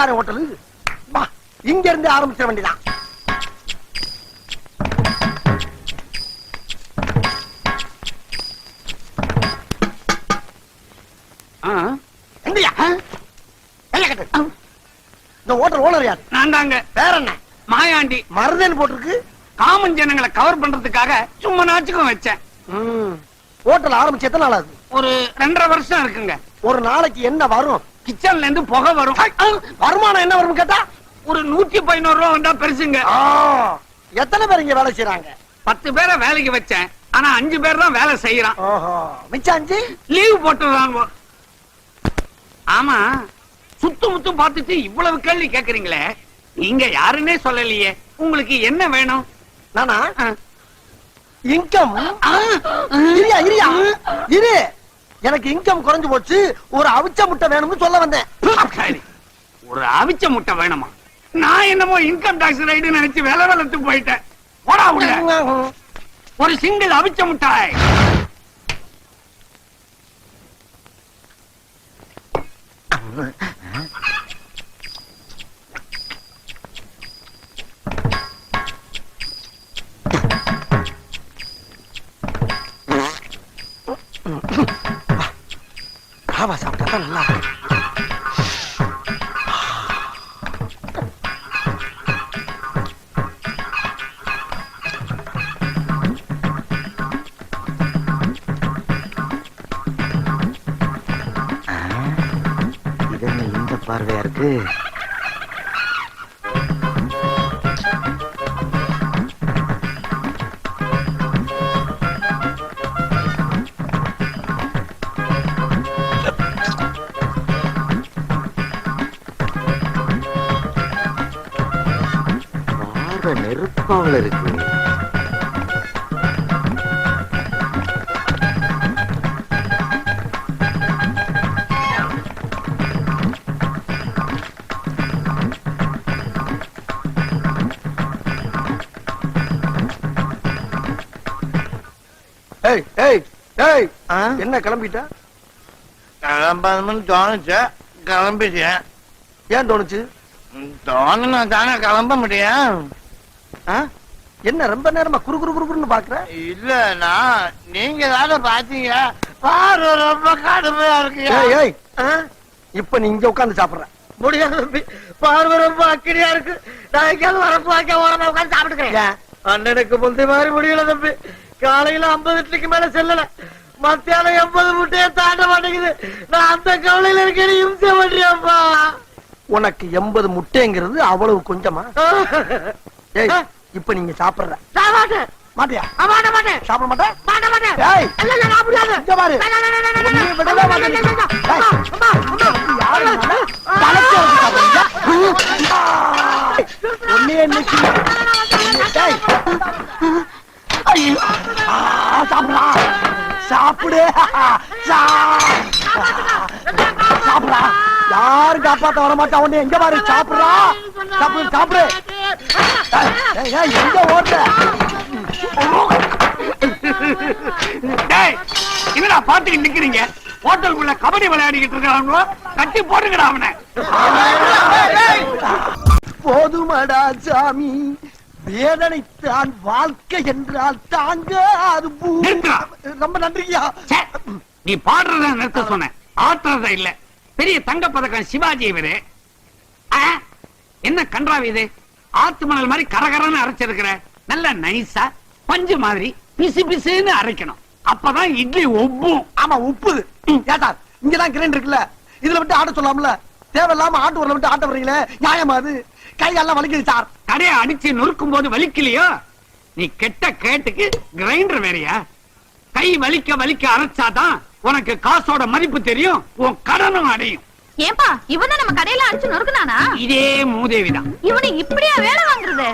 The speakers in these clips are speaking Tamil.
தானே ஹோட்டலு. வா, இங்க இருந்து ஆரம்பிச்சிட வேண்டியதான். இந்த ஹோட்டல் ஓனர் யாரு? நான் தாங்க. வேற என்ன? மாயாண்டி. மருதன் போட்டிருக்கு. காமன் ஜனங்களை கவர் பண்றதுக்காக சும்மா நாச்சுக்கும் வச்சேன். ஹோட்டல் ஆரம்பிச்சு எத்தனை நாள் ஆகுது? ஒரு 2.5 வருஷம் இருக்குங்க. ஒரு நாளைக்கு என்ன வரும்? கிச்சன்ல இருந்து புகை வரும். வருமானம் என்ன வரும் கேட்டா? ஒரு 115 ரூபா வந்தா பெருசுங்க. எத்தனை பேர் இங்க வேலை செய்யறாங்க? 10 பேரை வேலைக்கு வச்சேன். ஆனா 5 பேர் தான் வேலை செய்யறான். மிச்சம் 5 லீவ் போட்டுறாங்க. ஆமா, சுத்து முத்து பார்த்துட்டு இவ்வளவு கேள்வி கேக்குறீங்களே, நீங்க யாருன்னே சொல்லலையே. உங்களுக்கு என்ன வேணும்? நானா இன்கம். இரு, எனக்கு இன்கம் குறைஞ்சு போச்சு, ஒரு அவிச்ச முட்டை வேணும்னு சொல்ல வந்தேன். ஒரு அவிச்ச முட்டை வேணுமா? நான் என்னமோ இன்கம் டாக்ஸ் ரைடு நினைச்சு வேலை வளர்த்து போயிட்டேன். போடா உள்ள. ஒரு சிங்கிள் அவிச்ச முட்டாய். ராவா சாப்பிட்டா நல்லா இருக்கு. இந்த பார்வையா இருக்கு. நெருப்பாவில் இருக்கு. என்ன கிளம்பிட்ட? கிளம்பணும்னு தோணுச்சு, கிளம்பிட்டேன். ஏன் தோணுச்சு? தோணுனா தானே கிளம்ப முடியும். என்ன ரொம்ப நேரமா குறு குறு குறுன்னு பாக்குற? இல்லனா நீங்க தானே பாத்தீங்க, பார்வை ரொம்ப கடுமையா இருக்கு. இப்ப நீ இங்க உட்காந்து சாப்பிடுற முடியாது தம்பி, பார்வை ரொம்ப அக்கடியா இருக்கு. நான் எங்கேயாவது வரப்பு வாக்க ஓரமா உட்காந்து சாப்பிட்டுக்கிறேன். அண்ணனுக்கு முந்தைய மாதிரி முடியல தம்பி. காலையில 50 இட்லிக்கு மேல செல்லல, மத்தியானம் 80 முட்டையை தாண்ட மாட்டேங்குது. நான் அந்த கவலையில இருக்கேன். இம்சை பண்றியாப்பா. உனக்கு 80 முட்டைங்கிறது அவ்வளவு கொஞ்சமா? இப்ப நீங்க சாப்பிடுற மாட்டியா? சாப்பிட மாட்டேன். சாப்பிடு சாப்பிடா. யாரும் காப்பாத்த வர மாட்டா. உடனே எங்க பாரு, சாப்பிடுறா. சாப்பிடு சாப்பிடு. எங்க ஓட்ட? என்னடா பாத்துக்கிட்டு நிக்கிறீங்க? ஹோட்டலுக்குள்ள கபடி விளையாடிக்கிட்டு இருக்காங்களோ, கட்டி போடுங்கடா அவனை. போதுமடா சாமி, வேதனைத்தான் வாழ்க்கை என்றால் தாங்க. அது ரொம்ப நன்றியா. நீ பாடுறத நிறுத்த சொன்ன, ஆட்டுறத இல்ல. பெரிய தங்க பதக்கம் சிவாஜி இவரு. என்ன கன்றாவி இது? ஆத்து மணல் மாதிரி கரகரன்னு அரைச்சிருக்கிற. நல்ல நைஸா பஞ்சு மாதிரி பிசு பிசுன்னு அரைக்கணும். அப்பதான் இட்லி ஒப்பும். ஆமா உப்புது. ஏட்டா இங்கதான் கிரைண்டர் இருக்குல்ல, இதுல விட்டு ஆட்ட சொல்லாமல. தேவையில்லாம ஆட்டு ஊர்ல விட்டு ஆட்ட வர்றீங்களே, நியாயமா அது? கையெல்லாம் வலிக்குது சார். கடையை அடிச்சு நொறுக்கும் போது வலிக்கலையோ? நீ கெட்ட கேட்டுக்கு கிரைண்டர் வேறையா? கை வலிக்க வலிக்க அரைச்சாதான் உனக்கு காசோட மதிப்பு தெரியும், உன் கடனும் அடையும். ஏன்பா இவன நம்ம கடையில அடிச்சு நொறுக்குனானா? இதே மூதேவிதான். இவனை இப்படியா வேலை வாங்குறது?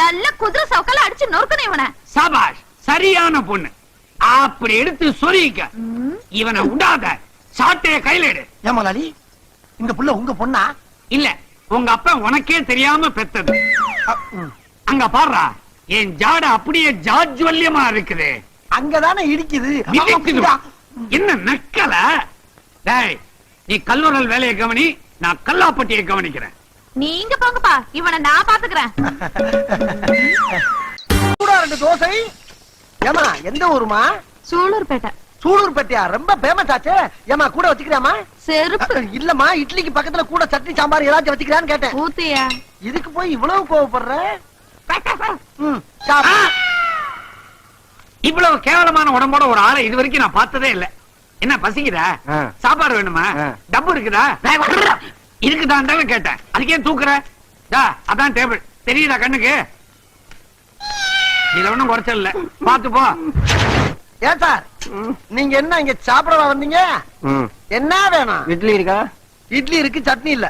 நல்ல குதிரை சவுக்கல அடிச்சு நொறுக்கணும் இவனை. சபாஷ், சரியான பொண்ணு. அப்படி எடுத்து சொரிக்க. இவனை விடாத, சாட்டைய கையில எடு. ஏமாலாளி, இந்த புள்ள உங்க பொண்ணா? இல்ல, உங்க அப்பா உனக்கே தெரியாம பெத்தது. அங்க பாருடா, என் ஜாட அப்படியே ஜாஜ்வல்யமா இருக்குது. அங்கதானே இடிக்குது. என்ன நக்கல? டேய், நீ கல்லூரல் வேலையை கவனி, நான் கல்லாப்பட்டியை கவனிக்கிறேன். நீங்க போங்கப்பா, இவனை நான் பாத்துக்கிறேன். சூடா 2 தோசை. ஏமா எந்த ஊருமா? சூலூர்பேட்டை. சூலூர்பேட்டையா? ரொம்ப ஃபேமஸ் ஆச்சே. ஏமா கூட வச்சுக்கிறியாமா? செருப்பு. இல்லம்மா, இட்லிக்கு பக்கத்துல கூட சட்னி சாம்பார் ஏதாச்சும் வச்சுக்கிறான்னு கேட்டேன். ஊத்தியா? இதுக்கு போய் இவ்வளவு கோவப்படுற? இவ்வளவு கேவலமான உடம்போட ஒரு ஆளை இது வரைக்கும் நான் பார்த்ததே இல்ல. என்ன பசிக்குதா? சாப்பாடு வேணுமா? டப்பு இருக்குதா? இருக்குதான் தானே கேட்டேன். அதுக்கே தூக்குற? அதான் டேபிள் தெரியுதா கண்ணுக்கு? இதுல ஒண்ணும் குறைச்சல் இல்ல, பாத்து போ. ஏன் சார், நீங்க என்ன இங்க சாப்பிடவா வந்தீங்க? என்ன வேணும்? இட்லி இருக்கா? இட்லி இருக்கு, சட்னி இல்ல.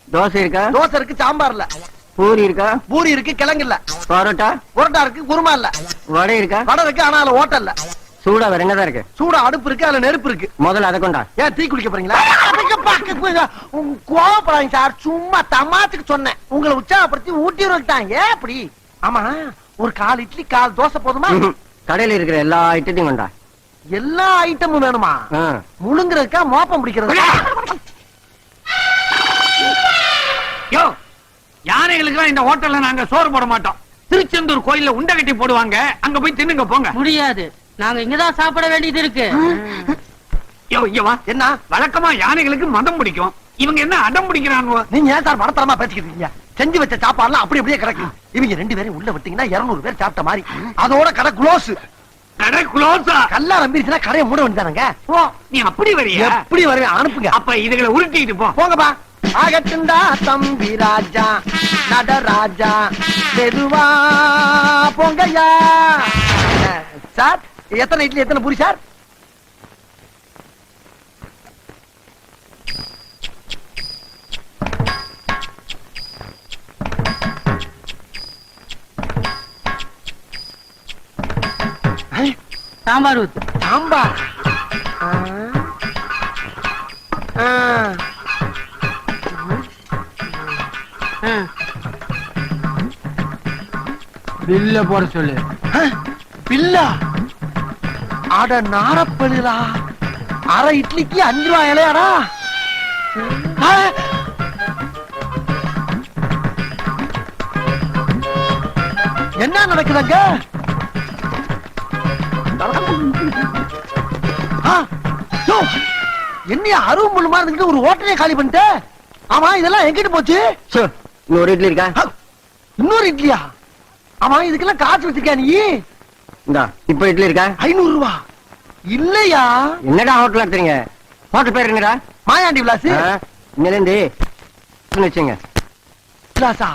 தோசை இருக்கா? தோசை இருக்கு, சாம்பார் இல்ல. பூரி இருக்கா? பூரி இருக்கு, கிழங்கு இல்ல. பரோட்டா? புரோட்டா இருக்கு, குருமா இல்ல. வடை இருக்கா? வடை இருக்கு, ஆனா அதுல ஓட்டல் இல்ல. சூடா வேற என்னதான் இருக்கு? சூடா அடுப்பு இருக்கு, அதுல நெருப்பு இருக்கு. முதல்ல அதை கொண்டா. ஏன் டீ குடிக்க போறீங்களா? கோவப்படாதீங்க சார், சும்மா தமாத்துக்கு சொன்னேன். உங்களை உற்சாகப்படுத்தி ஊட்டி விட்டாங்க. அப்படி ஆமா, ஒரு 4 இட்லி 4 தோசை போதுமா? கடையில இருக்கிற எல்லா ஐட்டத்தையும் கொண்டா. எல்லா ஐட்டமும் வேணுமா? முழுங்குறதுக்கா மோப்பம் பிடிக்கிறது? யோ, யானைகளுக்கு இந்த ஹோட்டல்ல நாங்க சோறு போட மாட்டோம். திருச்செந்தூர் கோயில்ல உண்டை கட்டி போடுவாங்க, அங்க போய் தின்னுங்க போங்க. முடியாது, நாங்க இங்கதான் சாப்பிட வேண்டியது இருக்கு. யோ, இங்க வா. என்ன வழக்கமா யானைகளுக்கு மதம் பிடிக்கும், இவங்க என்ன அடம் பிடிக்கிறாங்க? நீங்க ஏன் சார் மடத்தரமா பேசிக்கிட்டு இருக்கீங்க? செஞ்சு வச்ச சாப்பாடுலாம் அப்படி அப்படியே கிடக்கு. இவங்க 2 பேரும் உள்ள விட்டீங்கன்னா 200 பேர் சாப்பிட்ட மாதிரி. அதோட கடை க்ளோஸ். கடை க்ளோஸா? கல்லா நம்பிருச்சுன்னா கடையை மூட வேண்டியதானங்க. போ. நீ அப்படி வரியா? எப்படி வருவேன்? அனுப்புங்க. அப்ப இதுகளை உருட்டிட்டு போ. போங்கப்பா. ஆகட்டுண்டா தம்பி ராஜா, நடராஜா, மெதுவா போங்கய்யா. சார், எத்தனை இட்லி எத்தனை பூரி சார்? சாம்பார் ஊத்து. சாம்பார். பில்ல போட சொல்லு. பில்லா? அட நாரப்பழுதா, அரை இட்லிக்கு 5 ரூபாய் இலையாடா? என்ன நடக்குதுங்க? என்ன அருவம் முள்ளுமா இருந்துட்டு ஒரு ஹோட்டலே காலி பண்ணிட்டு? ஆமா, இதெல்லாம் எங்கிட்டு போச்சு? இன்னொரு இட்லி இருக்கா? இன்னொரு இட்லியா? ஆமா, இதுக்கெல்லாம் காசு வச்சிருக்கியா நீ? இந்தா, இப்ப இட்லி இருக்கா? 500 ரூபாய் இல்லையா? என்னடா ஹோட்டல் நடத்துறீங்க? ஹோட்டல் பேர் என்னடா? மாயாண்டி விலாஸ். இன்னிலிருந்து வச்சுங்க. விலாசா?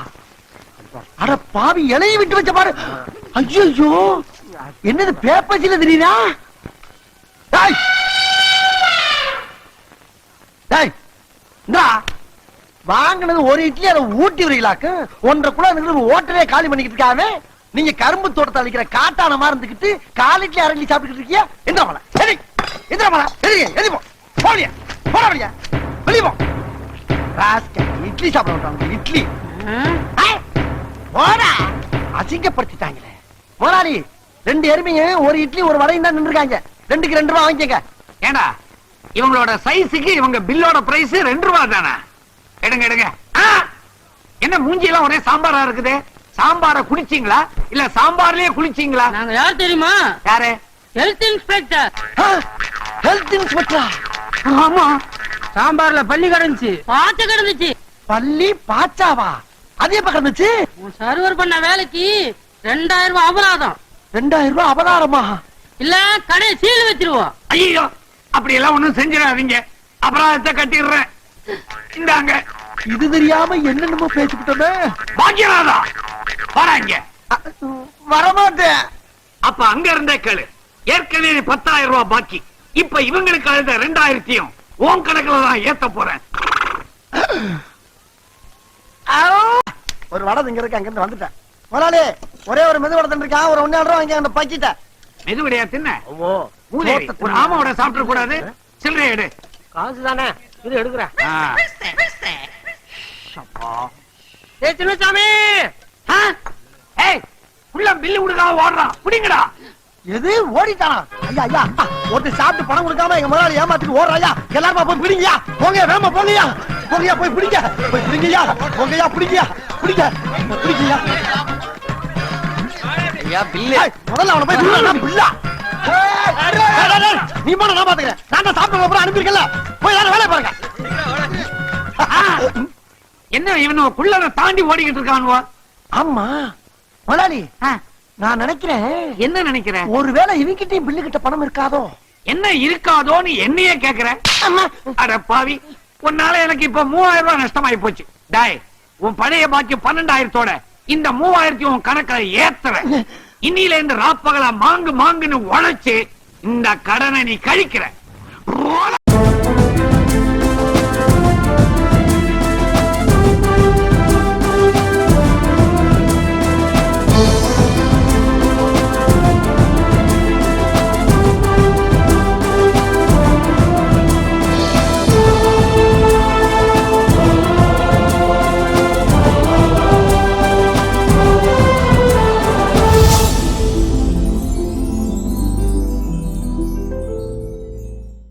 அட பாவி, இலையை விட்டு வச்ச பாரு. ஐயோ, என்னது பேப்பர்ஸ்ல தெரியுதா? வாங்கினது ஒரு இட்லி, அதை ஊட்டி வரீங்களாக்கு 1.5 கூட ஓட்டலே காலி பண்ணிக்கிட்டு இருக்காம நீங்க கரும்பு தோட்டத்தை அழிக்கிற காட்டான மாதிரி இருந்துகிட்டு 4 இட்லி 1/2 இட்லி சாப்பிட்டு இருக்கீங்க. எந்திரமல சரி, எந்திரமல சரி, எதிப்போ போலியா போடவியா வெளியே போ. இட்லி சாப்பிட விட்டாங்க. இட்லி போடா, அசிங்கப்படுத்திட்டாங்களே. முதலாளி, 2 எருமைங்க ஒரு இட்லி ஒரு வடையும் தான் நின்றுருக்காங்க. 2க்கு 2 ரூபாய் வாங்கிக்கங்க. ஏண்டா, இவங்களோட சைஸுக்கு இவங்க பில்லோட பிரைஸ் 2 ரூபாய் தானே? எடுங்க எடுங்க. என்ன மூஞ்சி எல்லாம் ஒரே சாம்பாரா இருக்குது? சாம்பார குடிச்சீங்களா இல்ல சாம்பார்லயே குளிச்சீங்களா? நாங்க யார் தெரியுமா? யாரு? Health inspector. ஹெல்த் இன்ஸ்பெக்டரா? ஆமா. சாம்பார்ல பள்ளி கிடந்துச்சு, பாச்ச கிடந்துச்சு. பள்ளி பாச்சாவா? அது எப்ப கிடந்துச்சு? சர்வர் பண்ண வேலைக்கு 2000 ரூபாய் அபராதம். 2000 ரூபாய் அபராதமா? இல்ல கடை சீல் வச்சிருவோம். ஐயோ, அப்படி எல்லாம் ஒண்ணும் செஞ்சிடாதீங்க, அபராதத்தை கட்டிடுறேன். இந்தாங்க. இது தெரியாம என்னென்னமோ பேசிக்கிட்டோமே. பாக்கியராதா, வராங்க. வரமாட்டேன். அப்ப அங்க இருந்தே கேளு. ஏற்கனவே 10,000 ரூபாய் பாக்கி. இப்ப இவங்களுக்கு அழுத 2000 உன் கணக்குல தான் ஏத்த போறேன். ஒரு வடை இங்க இருக்கு, அங்க இருந்து வந்துட்டேன். முதலாளி, ஒரே ஒரு மெது வடை இருக்கான், ஒரு 1,000 ரூபாய் வாங்கி அந்த பக்கிட்ட. மெதுவடையா தின்ன? ஒரு ஆமாவோட சாப்பிட கூடாது. சில்லறை எடு. காசு தானே, இது எடுக்கிறேன். சின்னசாமி, உள்ள பில்லு கொடுக்காம ஓடுறான். குடிங்கடா. எது ஓடிட்டானா? ஐயா ஐயா ஒருத்தர் சாப்பிட்டு பணம் கொடுக்காம எங்க முதலாளி ஏமாத்திட்டு ஓடுறாயா. எல்லாருமா போய் பிடிங்கயா. போங்க வேமா போங்கயா. போங்கயா போய் பிடிங்க. போய் பிடிங்கயா. போங்கயா பிடிங்கயா. பிடிங்க. பிடிங்கயா. ஐயா பில்லு. முதல்ல அவனை போய் பிடிடா பிள்ளா. நீ போன நான் பாத்துக்கிறேன். நான் தான் சாப்பிட்டு அப்புறம் அனுப்பியிருக்கல. போய் எல்லாரும் வேலையை பாருங்க. என்ன இவனும் குள்ளனை தாண்டி ஓடிக்கிட்டு இருக்கானுவோ? ஆமா முதலாளி நான் நினைக்கிறேன். என்ன நினைக்கிற? ஒருவேளை இவங்கிட்டையும் பில்லு கிட்ட பணம் இருக்காதோ? என்ன இருக்காதோன்னு என்னையே கேக்குற? அட பாவி, உன்னால எனக்கு இப்ப 3000 ரூபாய் நஷ்டமாயி போச்சு. டாய், உன் பழைய பாக்கி 12,000தோட இந்த 3000 உன் கணக்குல ஏத்துறேன். இன்னில இருந்து ராப்பகலா மாங்குன்னு உழைச்சு இந்த கடனை நீ கழிக்கிற.